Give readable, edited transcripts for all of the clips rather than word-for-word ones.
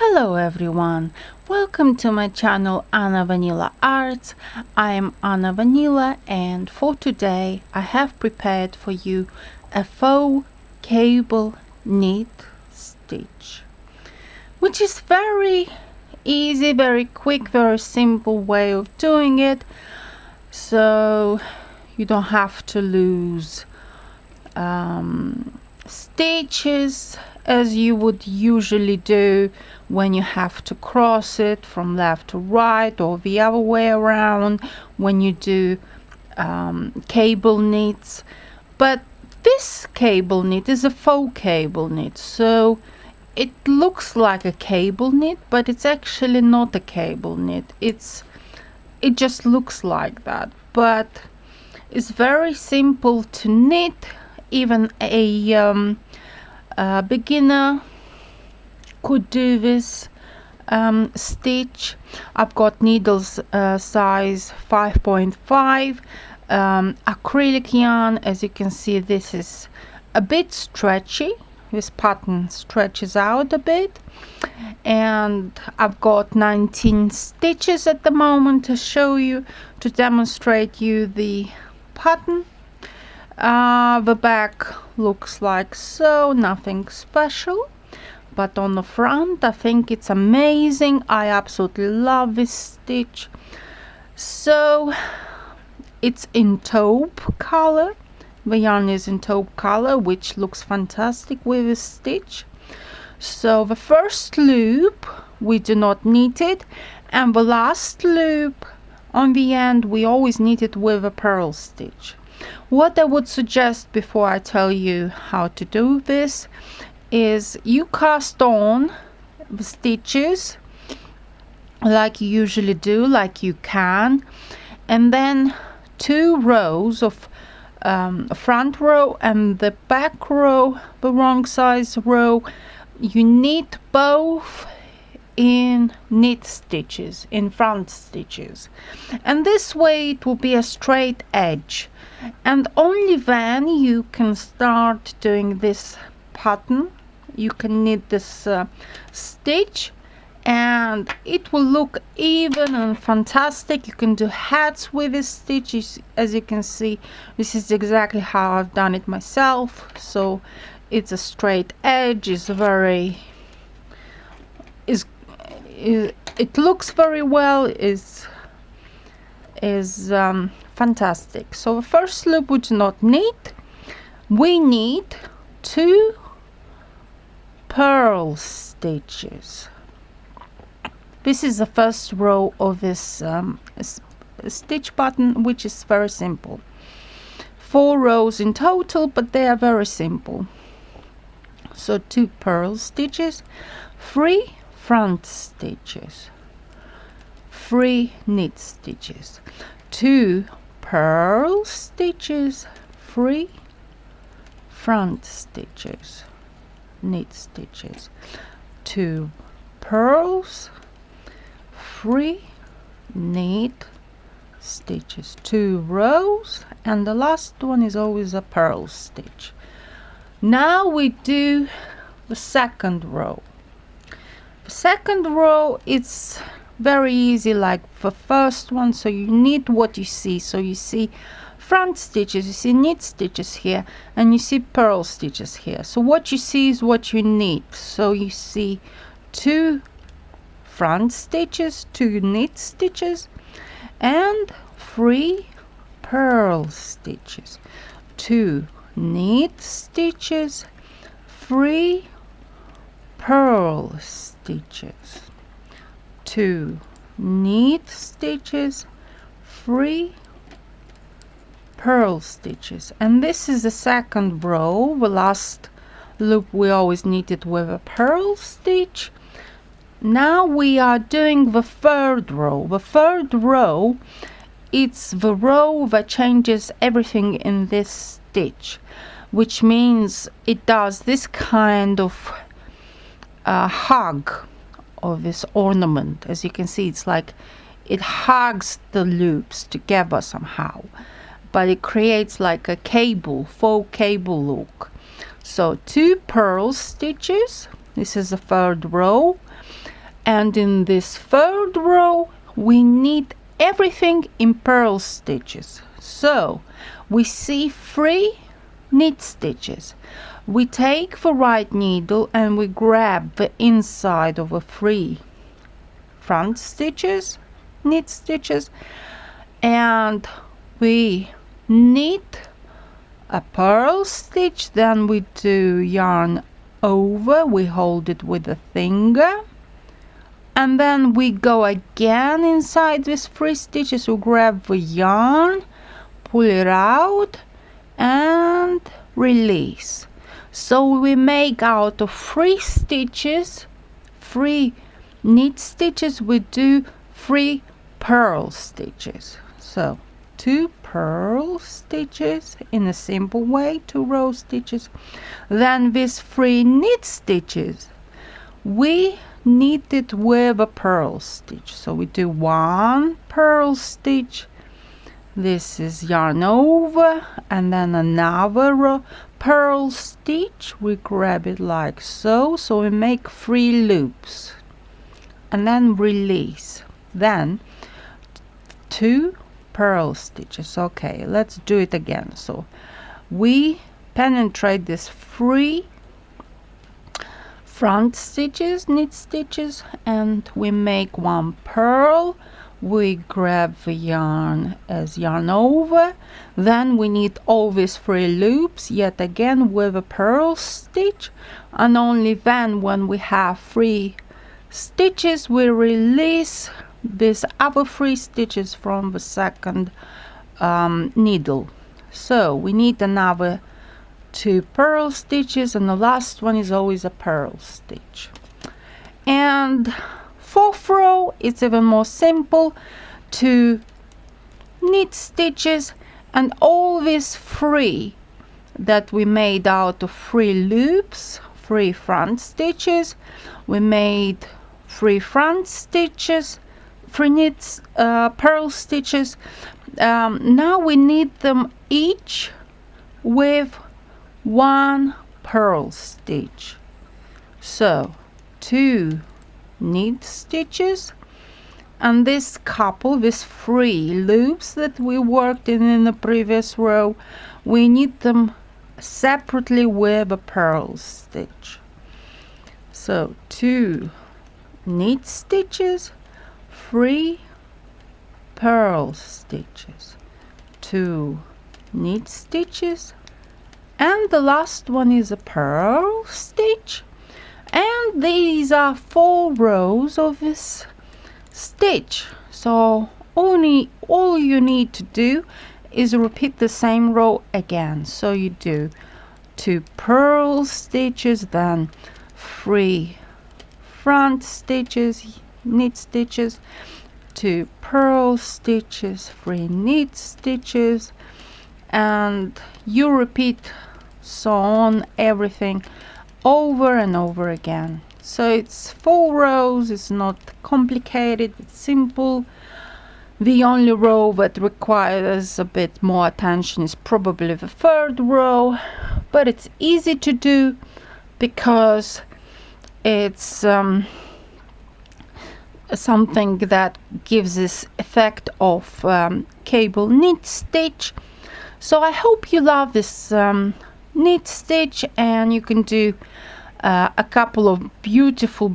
Hello everyone, welcome to my channel Anna Vanila Arts. I am Anna Vanila, and for today I have prepared for you a faux cable knit stitch, which is very easy, very quick, very simple way of doing it, so you don't have to lose stitches as you would usually do when you have to cross it from left to right, or the other way around when you do cable knits. But this cable knit is a faux cable knit, so it looks like a cable knit, but it's actually not a cable knit. It just looks like that, but it's very simple to knit. Even a beginner could do this stitch. I've got needles size 5.5, acrylic yarn. As you can see, this is a bit stretchy. This pattern stretches out a bit, and I've got 19 stitches at the moment to show you, to demonstrate you the pattern. The back looks like so, nothing special, but on the front I think it's amazing. I absolutely love this stitch. So it's in taupe color. The yarn is in taupe color, which looks fantastic with this stitch. So the first loop we do not knit it, and the last loop on the end we always knit it with a purl stitch. What I would suggest before I tell you how to do this is you cast on the stitches like you usually do, like you can, and then 2 rows of front row and the back row, the wrong size row, you knit both in knit stitches, in front stitches, and this way it will be a straight edge, and only then you can start doing this pattern. You can knit this stitch and it will look even and fantastic. You can do hats with this stitch. As you can see, this is exactly how I've done it myself. So it's a straight edge, it looks very well, is fantastic. So the first loop we do not knit. We need 2 purl stitches. This is the first row of this stitch pattern, which is very simple. 4 rows in total, but they are very simple. So 2 purl stitches, 3 front stitches, 3 knit stitches, 2 purl stitches, 3 front stitches, knit stitches, 2 purls, 3 knit stitches, 2 rows, and the last one is always a purl stitch. Now we do the second row. The second row, it's very easy like the first one, so you knit what you see. So you see front stitches, you see knit stitches here, and you see purl stitches here. So what you see is what you knit. So you see 2 front stitches, 2 knit stitches, and 3 purl stitches, 2 knit stitches, 3 purl stitches, 2 knit stitches, 3 purl stitches. And this is the second row. The last loop we always knit it with a purl stitch. Now we are doing the third row. The third row, it's the row that changes everything in this stitch, which means it does this kind of hug of this ornament. As you can see, it's like it hugs the loops together somehow, but it creates like a cable, faux cable look. So 2 purl stitches, this is the third row, And in this third row we need everything in purl stitches. So we see 3 knit stitches. We take the right needle and we grab the inside of the 3 front stitches, knit stitches, and we knit a purl stitch. Then we do yarn over, we hold it with a finger, and then we go again inside these 3 stitches. We grab the yarn, pull it out and release. So we make out of 3 stitches, 3 knit stitches, we do 3 purl stitches. So 2 purl stitches in a simple way, 2 row stitches. Then these 3 knit stitches we knit it with a purl stitch. So we do 1 purl stitch, this is yarn over, and then another purl stitch. We grab it like so, so we make 3 loops and then release. Then 2 purl stitches. Okay, let's do it again. So we penetrate these 3 front stitches, knit stitches, and we make 1 purl. We grab the yarn as yarn over, then we knit all these 3 loops yet again with a purl stitch, and only then when we have 3 stitches we release these other 3 stitches from the second needle. So we need another 2 purl stitches, and the last one is always a purl stitch. And 4th row, it's even more simple, 2 knit stitches, and all these 3 that we made out of 3 loops, 3 front stitches, we made 3 front stitches, 3 knit purl stitches. Now we knit them each with 1 purl stitch. So 2 knit stitches, and this couple, these 3 loops that we worked in the previous row, we knit them separately with a purl stitch. So 2 knit stitches, 3 purl stitches, 2 knit stitches, and the last one is a purl stitch. And these are 4 rows of this stitch. So all you need to do is repeat the same row again. So you do 2 purl stitches, then 3 front stitches, knit stitches, 2 purl stitches, 3 knit stitches, and you repeat so on everything over and over again. So it's 4 rows, it's not complicated, it's simple. The only row that requires a bit more attention is probably the 3rd row, but it's easy to do because it's something that gives this effect of cable knit stitch. So I hope you love this knit stitch, and you can do a couple of beautiful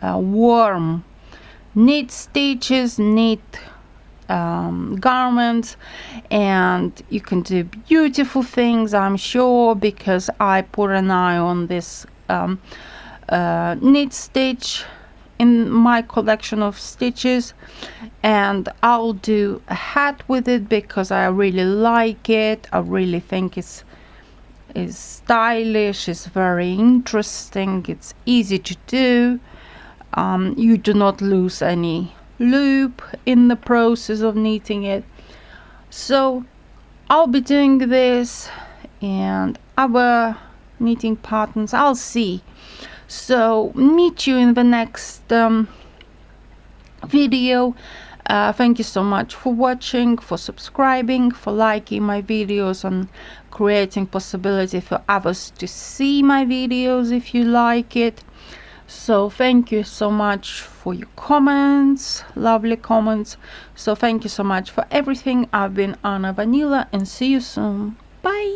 warm knit stitches, knit garments, and you can do beautiful things, I'm sure, because I put an eye on this knit stitch in my collection of stitches, and I'll do a hat with it because I really like it. I really think it's stylish, it's very interesting, it's easy to do. You do not lose any loop in the process of knitting it. So I'll be doing this and other knitting patterns, I'll see. So meet you in the next video. Thank you so much for watching, for subscribing, for liking my videos, and creating possibility for others to see my videos if you like it. So thank you so much for your comments, lovely comments. So thank you so much for everything. I've been Anna Vanila, and see you soon. Bye.